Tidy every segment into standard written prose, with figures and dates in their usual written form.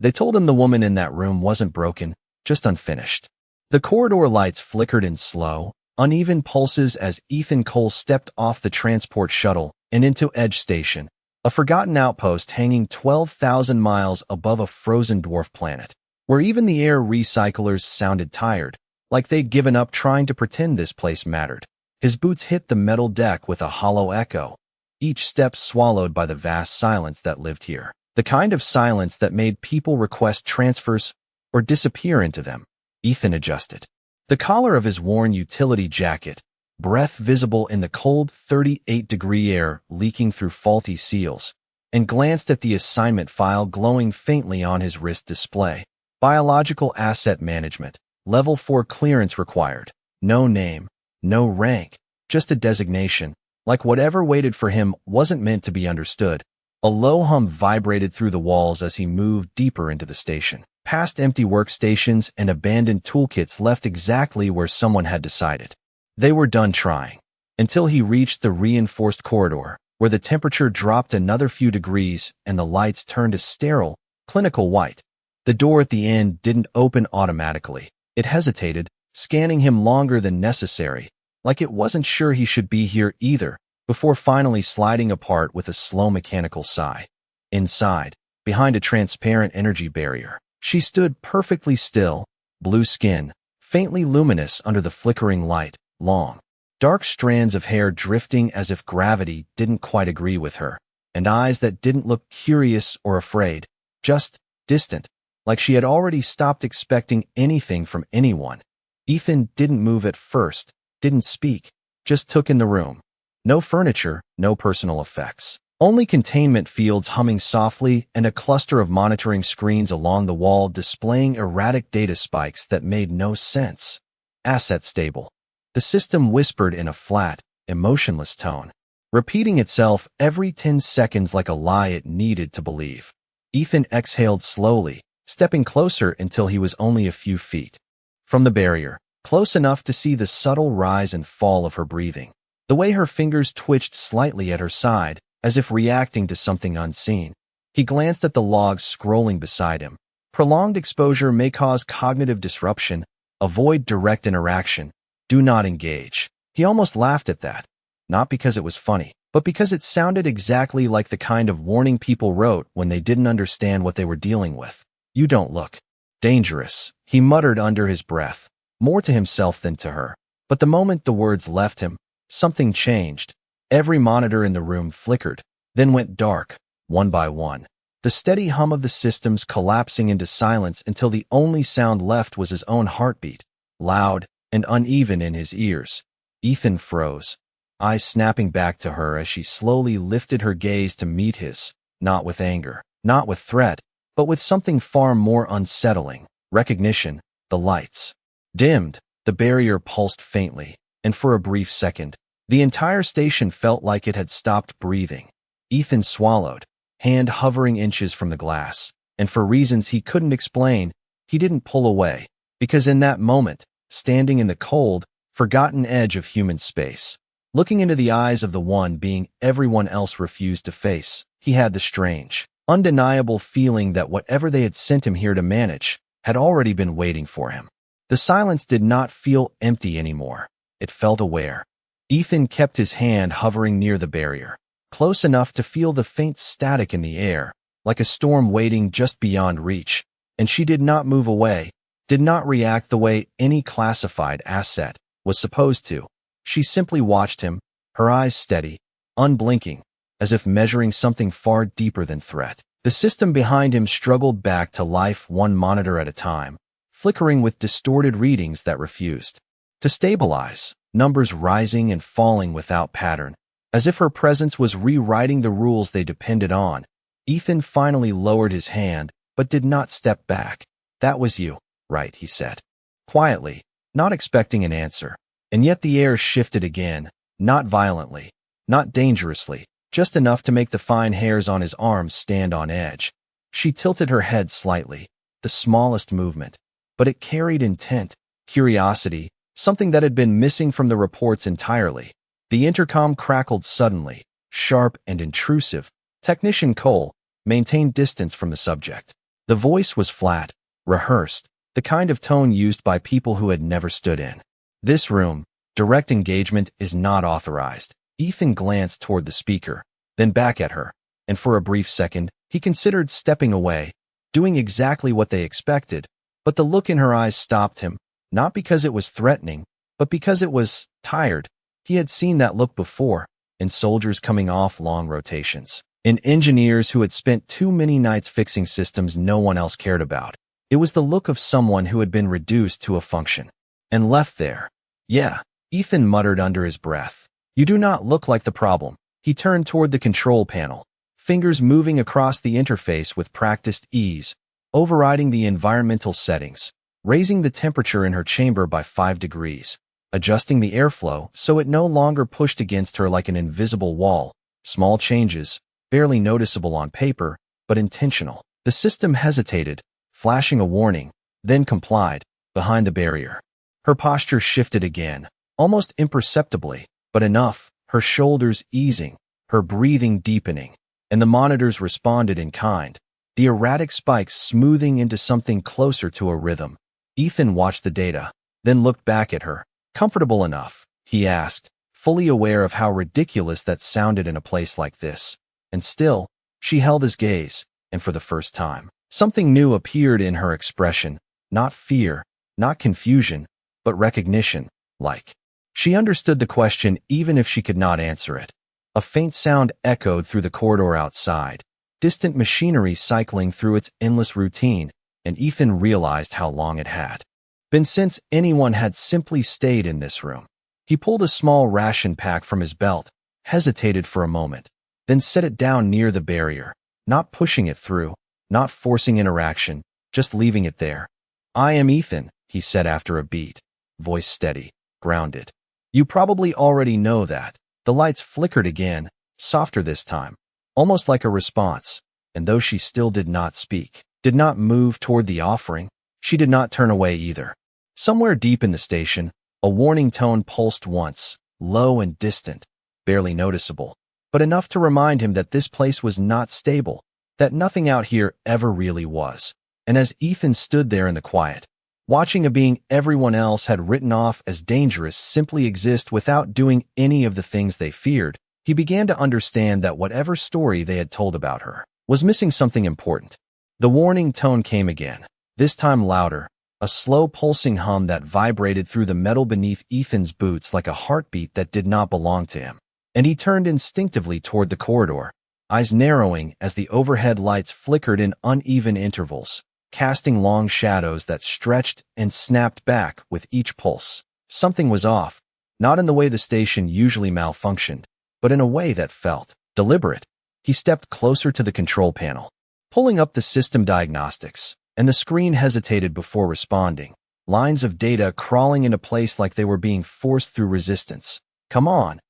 They told him the woman in that room wasn't broken, just unfinished. The corridor lights flickered in slow, uneven pulses as Ethan Cole stepped off the transport shuttle and into Edge Station, a forgotten outpost hanging 12,000 miles above a frozen dwarf planet, where even the air recyclers sounded tired, like they'd given up trying to pretend this place mattered. His boots hit the metal deck with a hollow echo, each step swallowed by the vast silence that lived here. The kind of silence that made people request transfers or disappear into them. Ethan adjusted. The collar of his worn utility jacket, breath visible in the cold 38-degree air leaking through faulty seals, and glanced at the assignment file glowing faintly on his wrist display. Biological asset management. Level 4 clearance required. No name, no rank, just a designation, like whatever waited for him wasn't meant to be understood. A low hum vibrated through the walls as he moved deeper into the station, past empty workstations and abandoned toolkits left exactly where someone had decided. They were done trying, until he reached the reinforced corridor, where the temperature dropped another few degrees and the lights turned a sterile, clinical white. The door at the end didn't open automatically. It hesitated, scanning him longer than necessary, like it wasn't sure he should be here either, before finally sliding apart with a slow mechanical sigh. Inside, behind a transparent energy barrier, she stood perfectly still, blue skin, faintly luminous under the flickering light, long, dark strands of hair drifting as if gravity didn't quite agree with her, and eyes that didn't look curious or afraid, just distant, like she had already stopped expecting anything from anyone. Ethan didn't move at first, didn't speak, just took in the room. No furniture, no personal effects. Only containment fields humming softly and a cluster of monitoring screens along the wall displaying erratic data spikes that made no sense. Asset stable. The system whispered in a flat, emotionless tone, repeating itself every 10 seconds like a lie it needed to believe. Ethan exhaled slowly, stepping closer until he was only a few feet from the barrier, close enough to see the subtle rise and fall of her breathing. The way her fingers twitched slightly at her side, as if reacting to something unseen. He glanced at the logs scrolling beside him. Prolonged exposure may cause cognitive disruption. Avoid direct interaction. Do not engage. He almost laughed at that. Not because it was funny, but because it sounded exactly like the kind of warning people wrote when they didn't understand what they were dealing with. You don't look dangerous, he muttered under his breath, more to himself than to her. But the moment the words left him, something changed. Every monitor in the room flickered, then went dark, one by one. The steady hum of the systems collapsing into silence until the only sound left was his own heartbeat, loud and uneven in his ears. Ethan froze, eyes snapping back to her as she slowly lifted her gaze to meet his, not with anger, not with threat, but with something far more unsettling. Recognition. The lights dimmed, the barrier pulsed faintly, and for a brief second, the entire station felt like it had stopped breathing. Ethan swallowed, hand hovering inches from the glass, and for reasons he couldn't explain, he didn't pull away, because in that moment, standing in the cold, forgotten edge of human space, looking into the eyes of the one being everyone else refused to face, he had the strange, undeniable feeling that whatever they had sent him here to manage had already been waiting for him. The silence did not feel empty anymore. It felt aware. Ethan kept his hand hovering near the barrier, close enough to feel the faint static in the air, like a storm waiting just beyond reach, and she did not move away, did not react the way any classified asset was supposed to. She simply watched him, her eyes steady, unblinking, as if measuring something far deeper than threat. The system behind him struggled back to life one monitor at a time, flickering with distorted readings that refused to stabilize, numbers rising and falling without pattern, as if her presence was rewriting the rules they depended on. Ethan finally lowered his hand, but did not step back. That was you, right, he said, quietly, not expecting an answer. And yet the air shifted again, not violently, not dangerously, just enough to make the fine hairs on his arms stand on edge. She tilted her head slightly, the smallest movement, but it carried intent, curiosity, something that had been missing from the reports entirely. The intercom crackled suddenly, sharp and intrusive. Technician Cole, maintain distance from the subject. The voice was flat, rehearsed, the kind of tone used by people who had never stood in. This room, direct engagement is not authorized. Ethan glanced toward the speaker, then back at her, and for a brief second, he considered stepping away, doing exactly what they expected, but the look in her eyes stopped him, not because it was threatening, but because it was tired. He had seen that look before, in soldiers coming off long rotations, in engineers who had spent too many nights fixing systems no one else cared about. It was the look of someone who had been reduced to a function, and left there. Yeah, Ethan muttered under his breath. You do not look like the problem. He turned toward the control panel, fingers moving across the interface with practiced ease, overriding the environmental settings, raising the temperature in her chamber by 5 degrees, adjusting the airflow so it no longer pushed against her like an invisible wall. Small changes, barely noticeable on paper, but intentional. The system hesitated, flashing a warning, then complied, behind the barrier. Her posture shifted again, almost imperceptibly, but enough, her shoulders easing, her breathing deepening, and the monitors responded in kind, the erratic spikes smoothing into something closer to a rhythm. Ethan watched the data, then looked back at her. Comfortable enough, he asked, fully aware of how ridiculous that sounded in a place like this. And still, she held his gaze, and for the first time, something new appeared in her expression, not fear, not confusion, but recognition, like. She understood the question even if she could not answer it. A faint sound echoed through the corridor outside, distant machinery cycling through its endless routine, and Ethan realized how long it had been since anyone had simply stayed in this room. He pulled a small ration pack from his belt, hesitated for a moment, then set it down near the barrier, not pushing it through, not forcing interaction, just leaving it there. I am Ethan, he said after a beat, voice steady, grounded. You probably already know that. The lights flickered again, softer this time, almost like a response, and though she still did not speak, did not move toward the offering, she did not turn away either. Somewhere deep in the station, a warning tone pulsed once, low and distant, barely noticeable, but enough to remind him that this place was not stable, that nothing out here ever really was. And as Ethan stood there in the quiet, watching a being everyone else had written off as dangerous simply exist without doing any of the things they feared, he began to understand that whatever story they had told about her was missing something important. The warning tone came again, this time louder, a slow pulsing hum that vibrated through the metal beneath Ethan's boots like a heartbeat that did not belong to him. And he turned instinctively toward the corridor, eyes narrowing as the overhead lights flickered in uneven intervals, casting long shadows that stretched and snapped back with each pulse. Something was off, not in the way the station usually malfunctioned, but in a way that felt deliberate. He stepped closer to the control panel, pulling up the system diagnostics, and the screen hesitated before responding, lines of data crawling into place like they were being forced through resistance. Come on,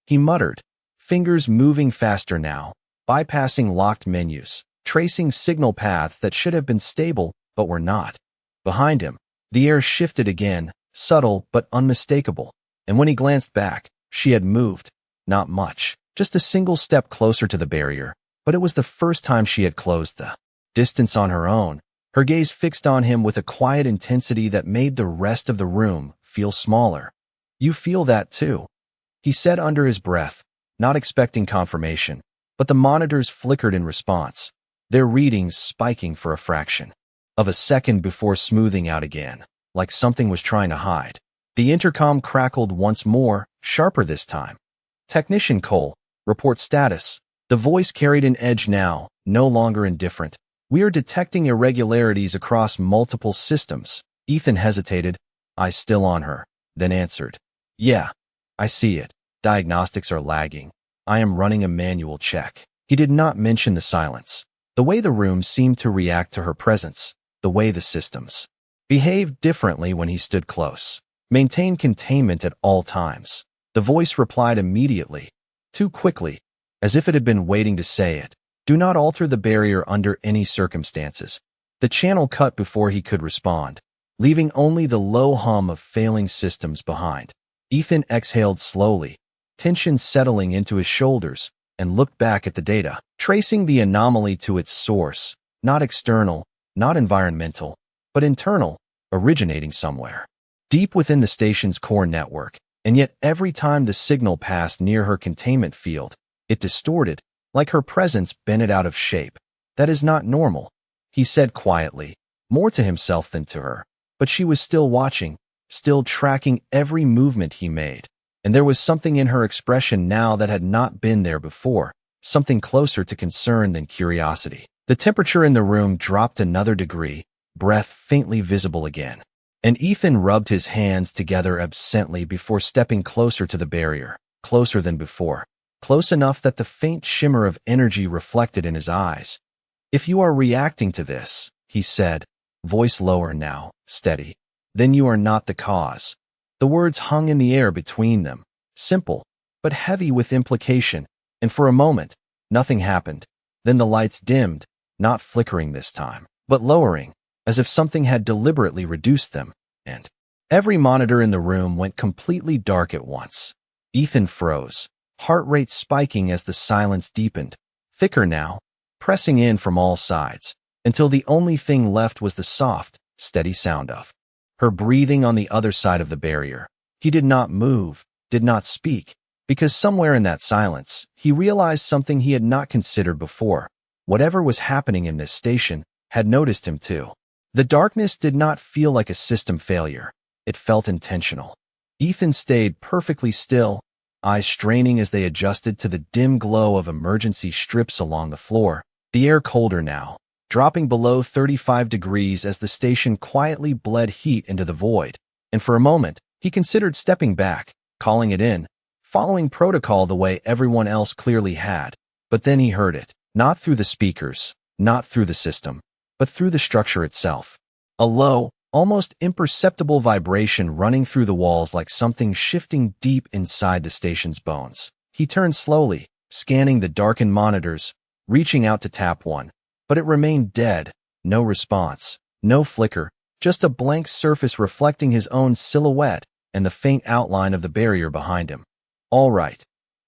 he muttered, fingers moving faster now, bypassing locked menus, tracing signal paths that should have been stable but were not. Behind him, the air shifted again, subtle but unmistakable, and when he glanced back, she had moved. Not much, just a single step closer to the barrier, but it was the first time she had closed the distance on her own, her gaze fixed on him with a quiet intensity that made the rest of the room feel smaller. You feel that too, he said under his breath, not expecting confirmation, but the monitors flickered in response, their readings spiking for a fraction of a second before smoothing out again, like something was trying to hide. The intercom crackled once more, sharper this time. Technician Cole, report status. The voice carried an edge now, no longer indifferent. We are detecting irregularities across multiple systems. Ethan hesitated, eyes still on her, then answered. Yeah, I see it. Diagnostics are lagging. I am running a manual check. He did not mention the silence, the way the room seemed to react to her presence, the way the systems behaved differently when he stood close. Maintain containment at all times. The voice replied immediately, too quickly, as if it had been waiting to say it. Do not alter the barrier under any circumstances. The channel cut before he could respond, leaving only the low hum of failing systems behind. Ethan exhaled slowly, tension settling into his shoulders, and looked back at the data, tracing the anomaly to its source, not external, not environmental, but internal, originating somewhere deep within the station's core network. And yet every time the signal passed near her containment field, it distorted, like her presence bent it out of shape. That is not normal, he said quietly, more to himself than to her. But she was still watching, still tracking every movement he made. And there was something in her expression now that had not been there before, something closer to concern than curiosity. The temperature in the room dropped another degree, breath faintly visible again. And Ethan rubbed his hands together absently before stepping closer to the barrier, closer than before, close enough that the faint shimmer of energy reflected in his eyes. "If you are reacting to this," he said, voice lower now, steady, "then you are not the cause." The words hung in the air between them, simple, but heavy with implication, and for a moment, nothing happened. Then the lights dimmed, not flickering this time, but lowering, as if something had deliberately reduced them, and every monitor in the room went completely dark at once. Ethan froze, heart rate spiking as the silence deepened, thicker now, pressing in from all sides, until the only thing left was the soft, steady sound of her breathing on the other side of the barrier. He did not move, did not speak, because somewhere in that silence, he realized something he had not considered before. Whatever was happening in this station had noticed him too. The darkness did not feel like a system failure. It felt intentional. Ethan stayed perfectly still, eyes straining as they adjusted to the dim glow of emergency strips along the floor. The air colder now, dropping below 35 degrees as the station quietly bled heat into the void. And for a moment, he considered stepping back, calling it in, following protocol the way everyone else clearly had. But then he heard it, not through the speakers, not through the system, but through the structure itself. A low, almost imperceptible vibration running through the walls like something shifting deep inside the station's bones. He turned slowly, scanning the darkened monitors, reaching out to tap one, but it remained dead, no response, no flicker, just a blank surface reflecting his own silhouette and the faint outline of the barrier behind him. "All right,"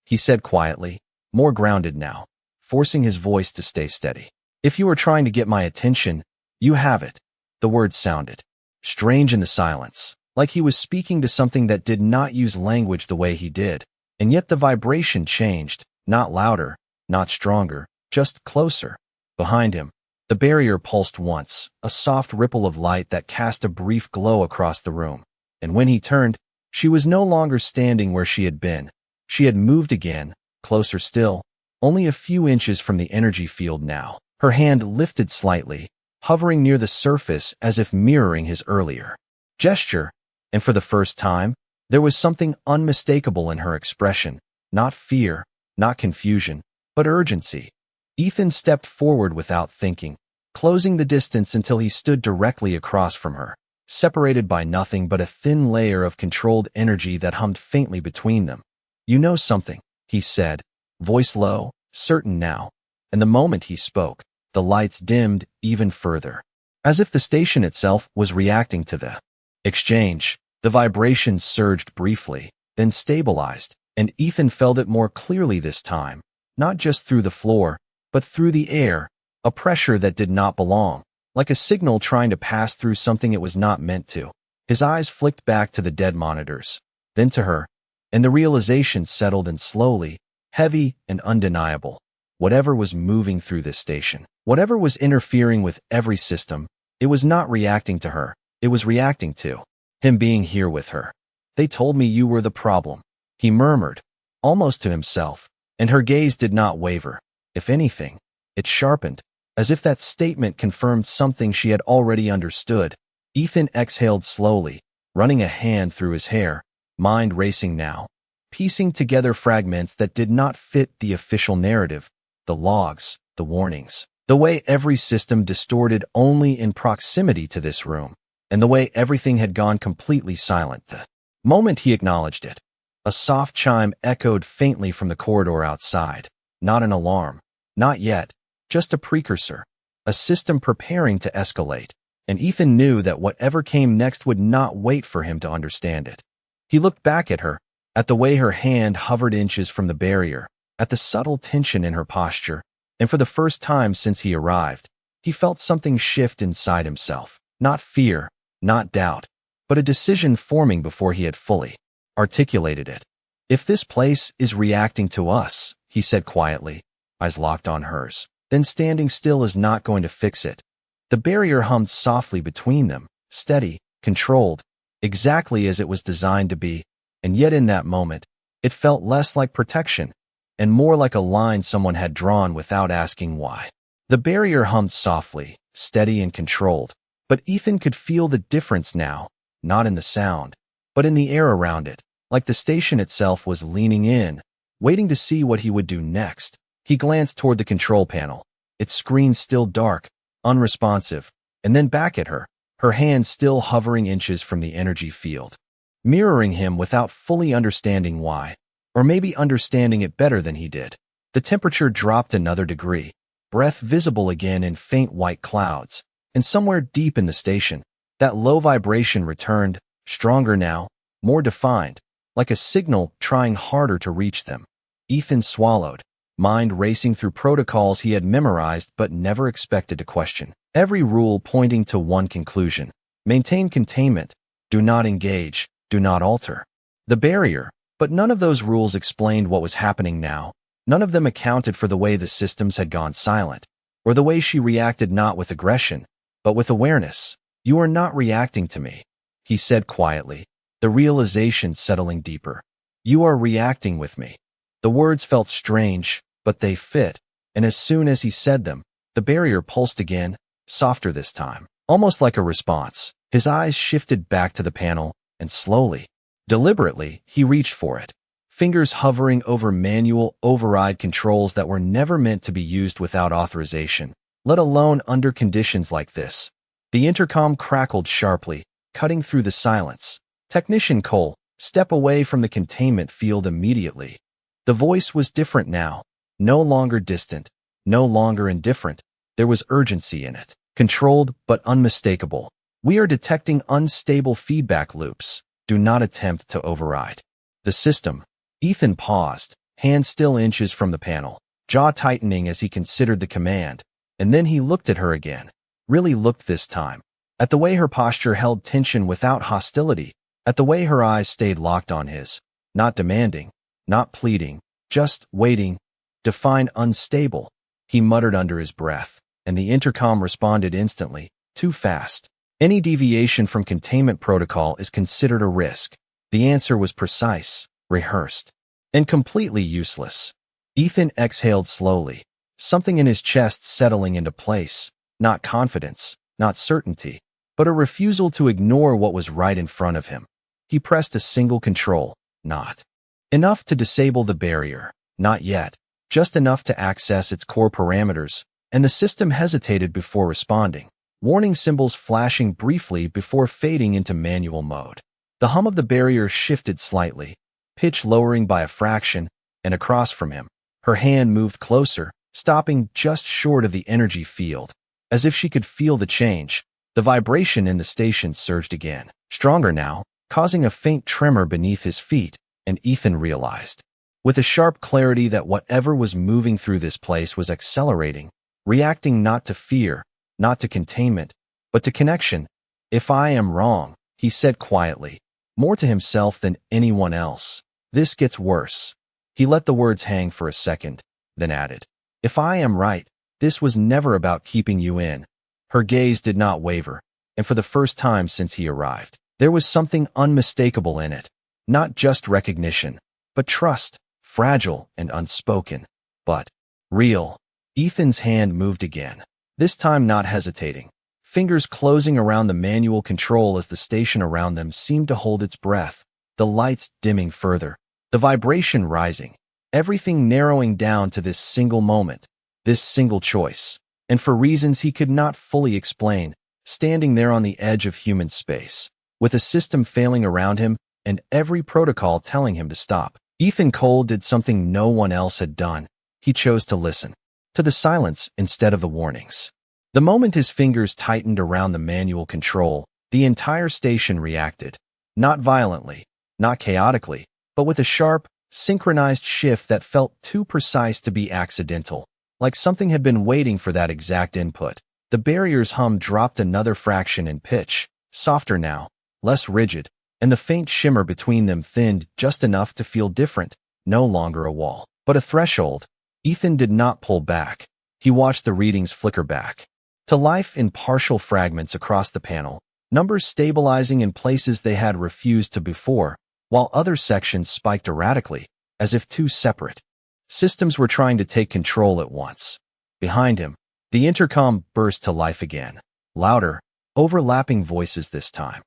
he said quietly, more grounded now, forcing his voice to stay steady. "If you are trying to get my attention, you have it." The words sounded strange in the silence, like he was speaking to something that did not use language the way he did. And yet the vibration changed, not louder, not stronger, just closer. Behind him, the barrier pulsed once, a soft ripple of light that cast a brief glow across the room. And when he turned, she was no longer standing where she had been. She had moved again, closer still, only a few inches from the energy field now. Her hand lifted slightly, hovering near the surface as if mirroring his earlier gesture. And for the first time, there was something unmistakable in her expression, not fear, not confusion, but urgency. Ethan stepped forward without thinking, closing the distance until he stood directly across from her, separated by nothing but a thin layer of controlled energy that hummed faintly between them. "You know something," he said, voice low, certain now. And the moment he spoke, the lights dimmed even further, as if the station itself was reacting to the exchange. The vibration surged briefly, then stabilized, and Ethan felt it more clearly this time, not just through the floor, but through the air, a pressure that did not belong, like a signal trying to pass through something it was not meant to. His eyes flicked back to the dead monitors, then to her, and the realization settled in slowly, heavy and undeniable. Whatever was moving through this station, whatever was interfering with every system, it was not reacting to her, it was reacting to him being here with her. "They told me you were the problem," he murmured, almost to himself, and her gaze did not waver. If anything, it sharpened, as if that statement confirmed something she had already understood. Ethan exhaled slowly, running a hand through his hair, mind racing now, piecing together fragments that did not fit the official narrative, the logs, the warnings, the way every system distorted only in proximity to this room, and the way everything had gone completely silent the moment he acknowledged it. A soft chime echoed faintly from the corridor outside, not an alarm, not yet, just a precursor, a system preparing to escalate, and Ethan knew that whatever came next would not wait for him to understand it. He looked back at her, at the way her hand hovered inches from the barrier, at the subtle tension in her posture, and for the first time since he arrived, he felt something shift inside himself. Not fear, not doubt, but a decision forming before he had fully articulated it. If this place is reacting to us, he said quietly, eyes locked on hers, then standing still is not going to fix it. The barrier hummed softly between them, steady, controlled, exactly as it was designed to be, and yet in that moment, it felt less like protection and more like a line someone had drawn without asking why. The barrier hummed softly, steady and controlled, but Ethan could feel the difference now, not in the sound, but in the air around it, like the station itself was leaning in, waiting to see what he would do next. He glanced toward the control panel, its screen still dark, unresponsive, and then back at her, her hand still hovering inches from the energy field, mirroring him without fully understanding why, or maybe understanding it better than he did. The temperature dropped another degree, breath visible again in faint white clouds, and somewhere deep in the station, that low vibration returned, stronger now, more defined, like a signal trying harder to reach them. Ethan swallowed, mind racing through protocols he had memorized but never expected to question. Every rule pointing to one conclusion: maintain containment, do not engage, do not alter. The barrier, but none of those rules explained what was happening now. None of them accounted for the way the systems had gone silent, or the way she reacted not with aggression, but with awareness. You are not reacting to me, he said quietly, the realization settling deeper. You are reacting with me. The words felt strange, but they fit, and as soon as he said them, the barrier pulsed again, softer this time, almost like a response. His eyes shifted back to the panel, and slowly, deliberately, he reached for it, fingers hovering over manual override controls that were never meant to be used without authorization, let alone under conditions like this. The intercom crackled sharply, cutting through the silence. Technician Cole, step away from the containment field immediately. The voice was different now, no longer distant, no longer indifferent. There was urgency in it, controlled but unmistakable. We are detecting unstable feedback loops. Do not attempt to override the system. Ethan paused, hand still inches from the panel, jaw tightening as he considered the command, and then he looked at her again. Really looked this time. At the way her posture held tension without hostility, at the way her eyes stayed locked on his, not demanding, not pleading, just waiting. Define unstable, he muttered under his breath, and the intercom responded instantly, too fast. Any deviation from containment protocol is considered a risk. The answer was precise, rehearsed, and completely useless. Ethan exhaled slowly, something in his chest settling into place, not confidence, not certainty, but a refusal to ignore what was right in front of him. He pressed a single control, not enough to disable the barrier, not yet, just enough to access its core parameters, and the system hesitated before responding. Warning symbols flashing briefly before fading into manual mode. The hum of the barrier shifted slightly, pitch lowering by a fraction, and across from him, her hand moved closer, stopping just short of the energy field. As if she could feel the change, the vibration in the station surged again, stronger now, causing a faint tremor beneath his feet, and Ethan realized, with a sharp clarity, that whatever was moving through this place was accelerating, reacting not to fear, not to containment, but to connection. If I am wrong, he said quietly, more to himself than anyone else, this gets worse. He let the words hang for a second, then added, if I am right, this was never about keeping you in. Her gaze did not waver, and for the first time since he arrived, there was something unmistakable in it. Not just recognition, but trust, fragile and unspoken, but real. Ethan's hand moved again, this time not hesitating, fingers closing around the manual control as the station around them seemed to hold its breath, the lights dimming further, the vibration rising, everything narrowing down to this single moment, this single choice, and for reasons he could not fully explain, standing there on the edge of human space, with a system failing around him and every protocol telling him to stop. Ethan Cole did something no one else had done. He chose to listen to the silence instead of the warnings. The moment his fingers tightened around the manual control, the entire station reacted, not violently, not chaotically, but with a sharp, synchronized shift that felt too precise to be accidental, like something had been waiting for that exact input. The barrier's hum dropped another fraction in pitch, softer now, less rigid, and the faint shimmer between them thinned just enough to feel different, no longer a wall, but a threshold. Ethan did not pull back. He watched the readings flicker back to life in partial fragments across the panel, numbers stabilizing in places they had refused to before, while other sections spiked erratically, as if two separate systems were trying to take control at once. Behind him, the intercom burst to life again, louder, overlapping voices this time.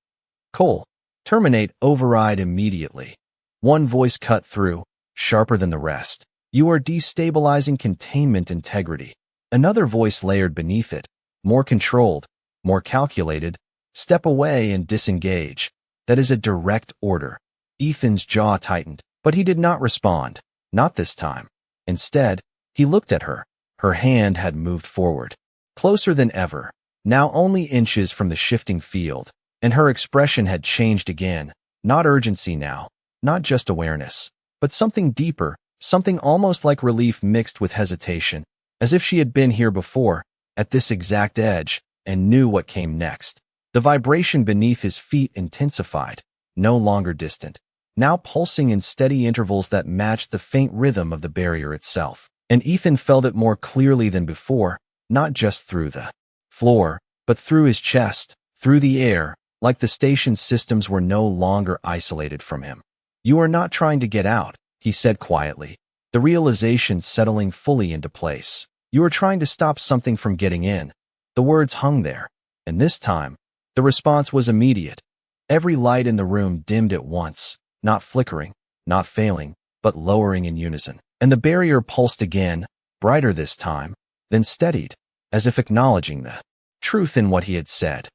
Cole, terminate override immediately. One voice cut through, sharper than the rest. You are destabilizing containment integrity. Another voice layered beneath it, more controlled, more calculated. Step away and disengage. That is a direct order. Ethan's jaw tightened, but he did not respond. Not this time. Instead, he looked at her. Her hand had moved forward, closer than ever, now only inches from the shifting field, and her expression had changed again. Not urgency now, not just awareness, but something deeper, something almost like relief mixed with hesitation, as if she had been here before, at this exact edge, and knew what came next. The vibration beneath his feet intensified, no longer distant, now pulsing in steady intervals that matched the faint rhythm of the barrier itself. And Ethan felt it more clearly than before, not just through the floor, but through his chest, through the air, like the station's systems were no longer isolated from him. You are not trying to get out, he said quietly, the realization settling fully into place. You are trying to stop something from getting in. The words hung there, and this time, the response was immediate. Every light in the room dimmed at once, not flickering, not failing, but lowering in unison. And the barrier pulsed again, brighter this time, then steadied, as if acknowledging the truth in what he had said.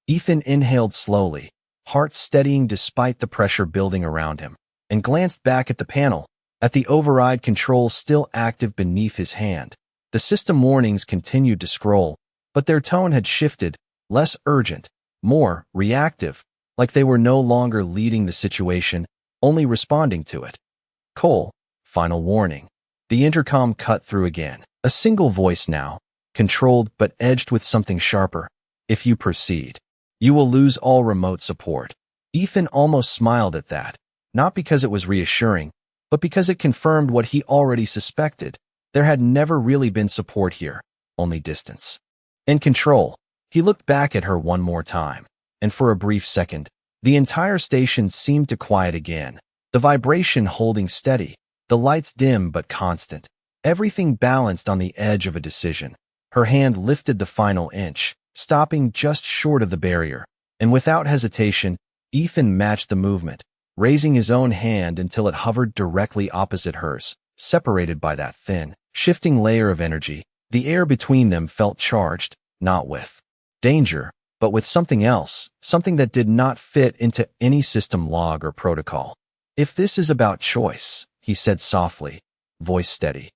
Ethan inhaled slowly, heart steadying despite the pressure building around him, and glanced back at the panel, at the override controls still active beneath his hand. The system warnings continued to scroll, but their tone had shifted, less urgent, more reactive, like they were no longer leading the situation, only responding to it. Cole. Final warning. The intercom cut through again. A single voice now, controlled but edged with something sharper. If you proceed, you will lose all remote support. Ethan almost smiled at that, not because it was reassuring, but because it confirmed what he already suspected. There had never really been support here, only distance and control. He looked back at her one more time, and for a brief second, the entire station seemed to quiet again, the vibration holding steady. The lights dim but constant, everything balanced on the edge of a decision. Her hand lifted the final inch, stopping just short of the barrier, and without hesitation, Ethan matched the movement, raising his own hand until it hovered directly opposite hers, separated by that thin, shifting layer of energy. The air between them felt charged, not with danger, but with something else, something that did not fit into any system log or protocol. If this is about choice, he said softly, voice steady,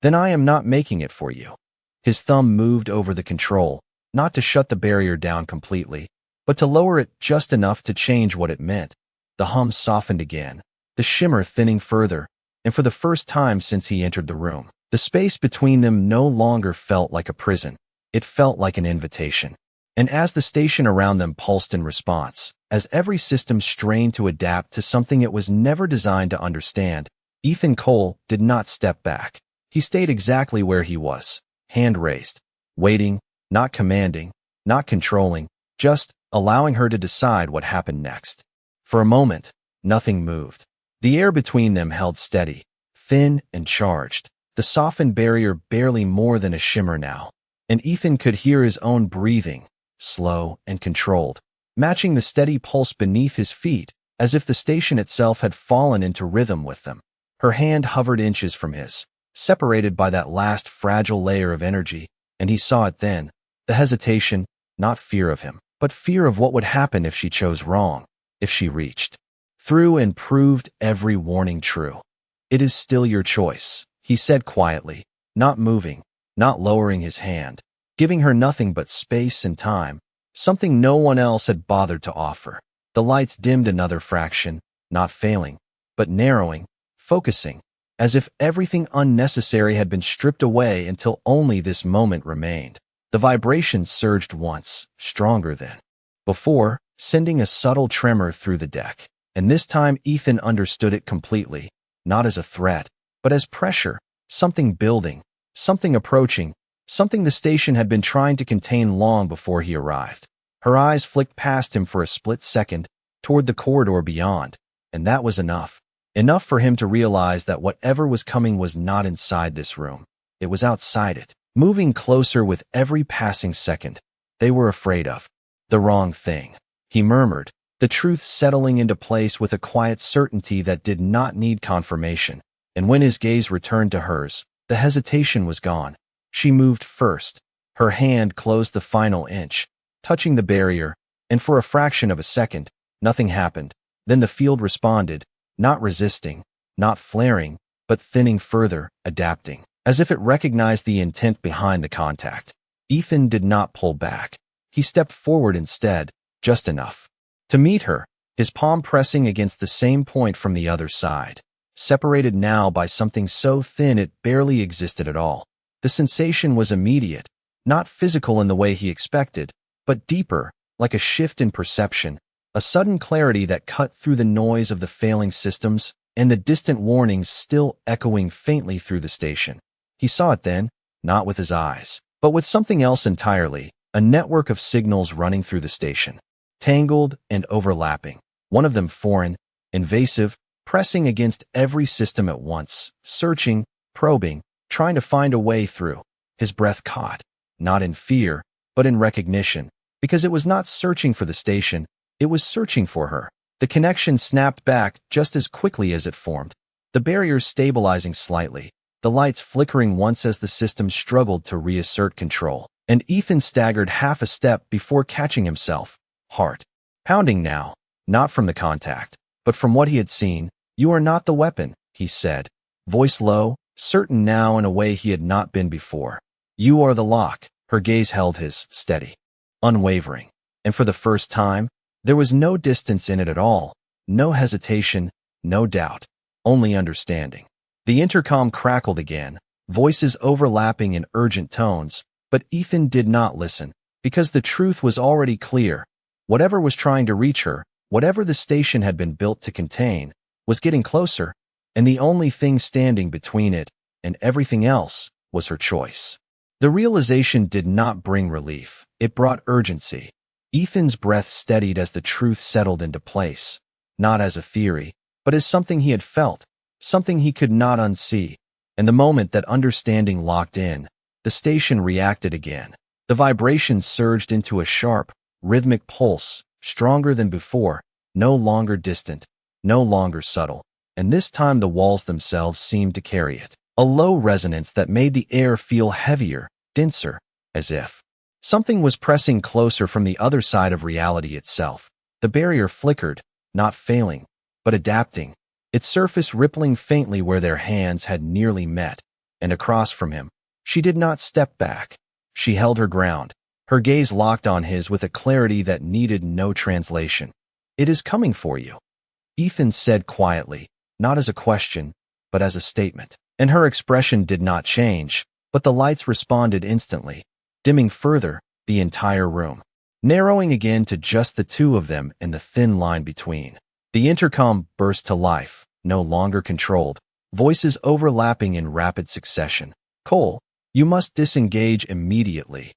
then I am not making it for you. His thumb moved over the control, not to shut the barrier down completely, but to lower it just enough to change what it meant. The hum softened again, the shimmer thinning further, and for the first time since he entered the room, the space between them no longer felt like a prison. It felt like an invitation. And as the station around them pulsed in response, as every system strained to adapt to something it was never designed to understand, Ethan Cole did not step back. He stayed exactly where he was, hand raised, waiting, not commanding, not controlling, just allowing her to decide what happened next. For a moment, nothing moved. The air between them held steady, thin and charged, the softened barrier barely more than a shimmer now, and Ethan could hear his own breathing, slow and controlled, matching the steady pulse beneath his feet, as if the station itself had fallen into rhythm with them. Her hand hovered inches from his, separated by that last fragile layer of energy, and he saw it then, the hesitation, not fear of him, but fear of what would happen if she chose wrong, if she reached through and proved every warning true. It is still your choice, he said quietly, not moving, not lowering his hand, giving her nothing but space and time, something no one else had bothered to offer. The lights dimmed another fraction, not failing, but narrowing, focusing, as if everything unnecessary had been stripped away until only this moment remained. The vibration surged once, stronger than before, sending a subtle tremor through the deck. And this time Ethan understood it completely, not as a threat, but as pressure, something building, something approaching, something the station had been trying to contain long before he arrived. Her eyes flicked past him for a split second, toward the corridor beyond, and that was enough. Enough for him to realize that whatever was coming was not inside this room. It was outside it, moving closer with every passing second. They were afraid of the wrong thing, he murmured, the truth settling into place with a quiet certainty that did not need confirmation. And when his gaze returned to hers, the hesitation was gone. She moved first. Her hand closed the final inch, touching the barrier, and for a fraction of a second, nothing happened. Then the field responded, not resisting, not flaring, but thinning further, adapting, as if it recognized the intent behind the contact. Ethan did not pull back. He stepped forward instead, just enough to meet her, his palm pressing against the same point from the other side, separated now by something so thin it barely existed at all. The sensation was immediate, not physical in the way he expected, but deeper, like a shift in perception, a sudden clarity that cut through the noise of the failing systems and the distant warnings still echoing faintly through the station. He saw it then, not with his eyes, but with something else entirely, a network of signals running through the station, tangled and overlapping, one of them foreign, invasive, pressing against every system at once, searching, probing, trying to find a way through. His breath caught, not in fear, but in recognition, because it was not searching for the station, it was searching for her. The connection snapped back just as quickly as it formed, the barriers stabilizing slightly, the lights flickering once as the system struggled to reassert control, and Ethan staggered half a step before catching himself, heart pounding now, not from the contact, but from what he had seen. "You are not the weapon," he said, voice low, certain now in a way he had not been before. "You are the lock." Her gaze held his, steady, unwavering, and for the first time, there was no distance in it at all, no hesitation, no doubt, only understanding. The intercom crackled again, voices overlapping in urgent tones, but Ethan did not listen, because the truth was already clear. Whatever was trying to reach her, whatever the station had been built to contain, was getting closer, and the only thing standing between it and everything else was her choice. The realization did not bring relief, it brought urgency. Ethan's breath steadied as the truth settled into place, not as a theory, but as something he had felt, something he could not unsee. And the moment that understanding locked in, the station reacted again. The vibration surged into a sharp, rhythmic pulse, stronger than before, no longer distant, no longer subtle, and this time the walls themselves seemed to carry it. A low resonance that made the air feel heavier, denser, as if something was pressing closer from the other side of reality itself. The barrier flickered, not failing, but adapting, its surface rippling faintly where their hands had nearly met, and across from him. She did not step back. She held her ground, her gaze locked on his with a clarity that needed no translation. "It is coming for you," Ethan said quietly, not as a question, but as a statement. And her expression did not change, but the lights responded instantly, dimming further, the entire room, narrowing again to just the two of them and the thin line between. The intercom burst to life, no longer controlled, voices overlapping in rapid succession. "Cole, you must disengage immediately.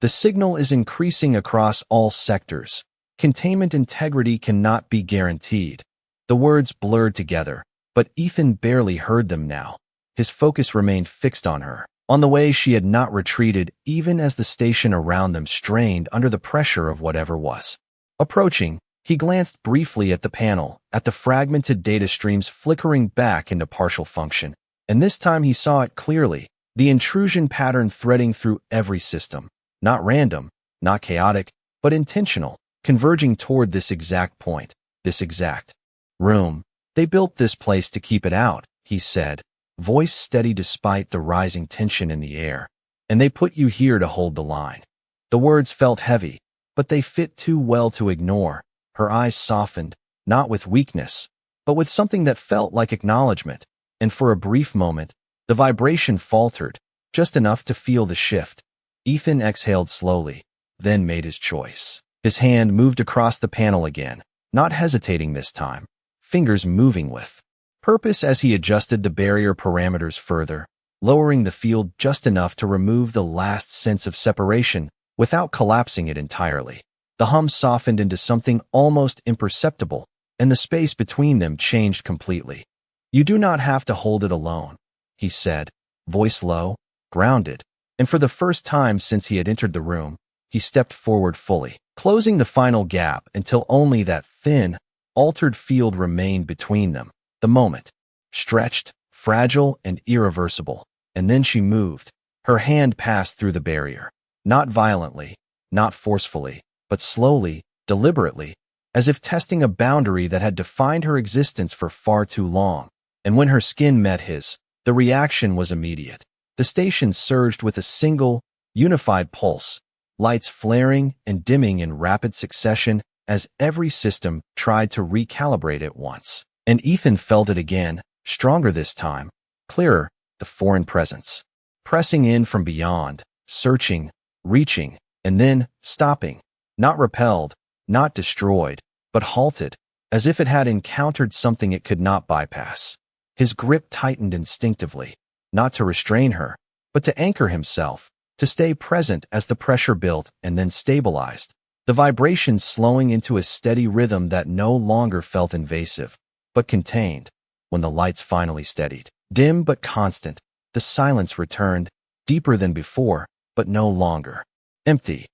The signal is increasing across all sectors. Containment integrity cannot be guaranteed." The words blurred together, but Ethan barely heard them now. His focus remained fixed on her, on the way she had not retreated even as the station around them strained under the pressure of whatever was approaching. He glanced briefly at the panel, at the fragmented data streams flickering back into partial function, and this time he saw it clearly, the intrusion pattern threading through every system, not random, not chaotic, but intentional, converging toward this exact point, this exact room. "They built this place to keep it out," he said, voice steady despite the rising tension in the air. "And they put you here to hold the line." The words felt heavy, but they fit too well to ignore. Her eyes softened, not with weakness, but with something that felt like acknowledgement, and for a brief moment, the vibration faltered, just enough to feel the shift. Ethan exhaled slowly, then made his choice. His hand moved across the panel again, not hesitating this time, fingers moving with purpose as he adjusted the barrier parameters further, lowering the field just enough to remove the last sense of separation without collapsing it entirely. The hum softened into something almost imperceptible, and the space between them changed completely. "You do not have to hold it alone," he said, voice low, grounded, and for the first time since he had entered the room, he stepped forward fully, closing the final gap until only that thin, altered field remained between them. The moment, stretched, fragile, and irreversible, and then she moved. Her hand passed through the barrier, not violently, not forcefully, but slowly, deliberately, as if testing a boundary that had defined her existence for far too long. And when her skin met his, the reaction was immediate. The station surged with a single, unified pulse, lights flaring and dimming in rapid succession as every system tried to recalibrate at once. And Ethan felt it again, stronger this time, clearer, the foreign presence, pressing in from beyond, searching, reaching, and then stopping, not repelled, not destroyed, but halted, as if it had encountered something it could not bypass. His grip tightened instinctively, not to restrain her, but to anchor himself, to stay present as the pressure built and then stabilized, the vibration slowing into a steady rhythm that no longer felt invasive, but contained. When the lights finally steadied, dim but constant, the silence returned, deeper than before, but no longer empty.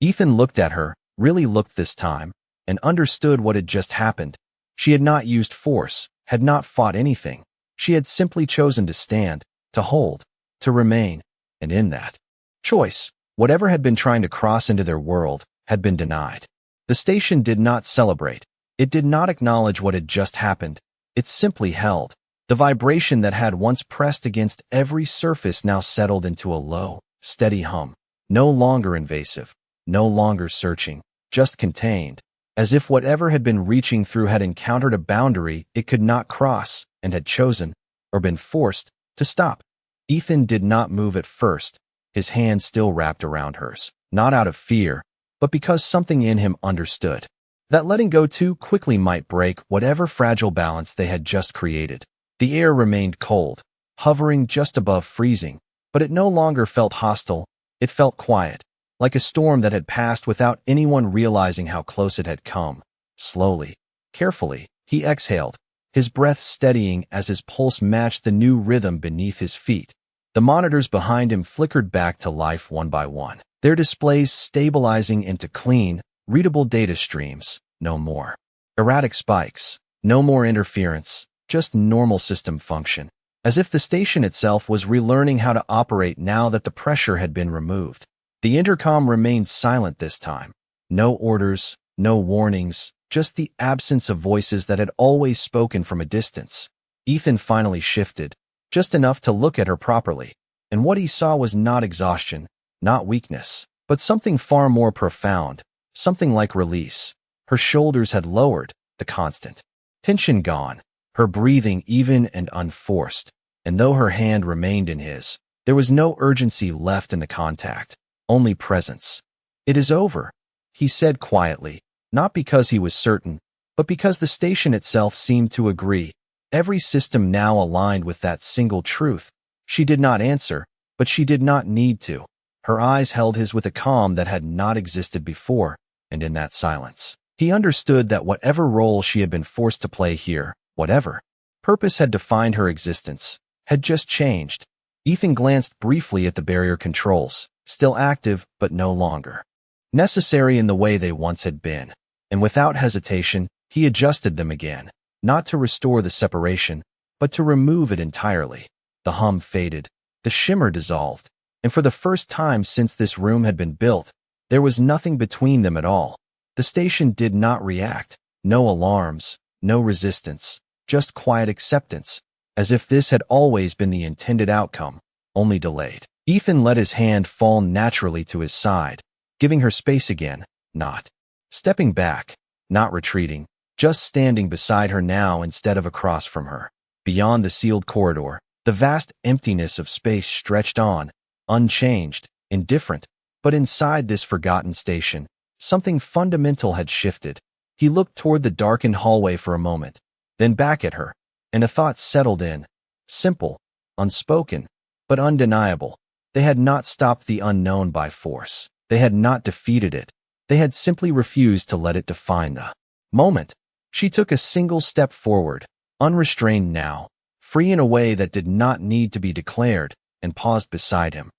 Ethan looked at her, really looked this time, and understood what had just happened. She had not used force, had not fought anything. She had simply chosen to stand, to hold, to remain, and in that choice, whatever had been trying to cross into their world had been denied. The station did not celebrate. It did not acknowledge what had just happened. It simply held. The vibration that had once pressed against every surface now settled into a low, steady hum, no longer invasive, no longer searching, just contained, as if whatever had been reaching through had encountered a boundary it could not cross and had chosen, or been forced, to stop. Ethan did not move at first, his hand still wrapped around hers, not out of fear, but because something in him understood that letting go too quickly might break whatever fragile balance they had just created. The air remained cold, hovering just above freezing, but it no longer felt hostile. It felt quiet, like a storm that had passed without anyone realizing how close it had come. Slowly, carefully, he exhaled, his breath steadying as his pulse matched the new rhythm beneath his feet. The monitors behind him flickered back to life one by one, their displays stabilizing into clean, readable data streams. No more erratic spikes, no more interference, just normal system function, as if the station itself was relearning how to operate now that the pressure had been removed. The intercom remained silent this time. No orders, no warnings, just the absence of voices that had always spoken from a distance. Ethan finally shifted, just enough to look at her properly, and what he saw was not exhaustion, not weakness, but something far more profound, something like release. Her shoulders had lowered, the constant tension gone, her breathing even and unforced, and though her hand remained in his, there was no urgency left in the contact, only presence. "It is over," he said quietly, not because he was certain, but because the station itself seemed to agree. Every system now aligned with that single truth. She did not answer, but she did not need to. Her eyes held his with a calm that had not existed before, and in that silence, he understood that whatever role she had been forced to play here, whatever purpose had defined her existence, had just changed. Ethan glanced briefly at the barrier controls, still active but no longer necessary in the way they once had been, and without hesitation, he adjusted them again, not to restore the separation, but to remove it entirely. The hum faded, the shimmer dissolved, and for the first time since this room had been built, there was nothing between them at all. The station did not react, no alarms, no resistance, just quiet acceptance, as if this had always been the intended outcome, only delayed. Ethan let his hand fall naturally to his side, giving her space again, not stepping back, not retreating, just standing beside her now instead of across from her. Beyond the sealed corridor, the vast emptiness of space stretched on, unchanged, indifferent, But inside this forgotten station, something fundamental had shifted. He looked toward the darkened hallway for a moment, then back at her, and a thought settled in. Simple, unspoken, but undeniable. They had not stopped the unknown by force. They had not defeated it. They had simply refused to let it define the moment. She took a single step forward, unrestrained now, free in a way that did not need to be declared, and paused beside him.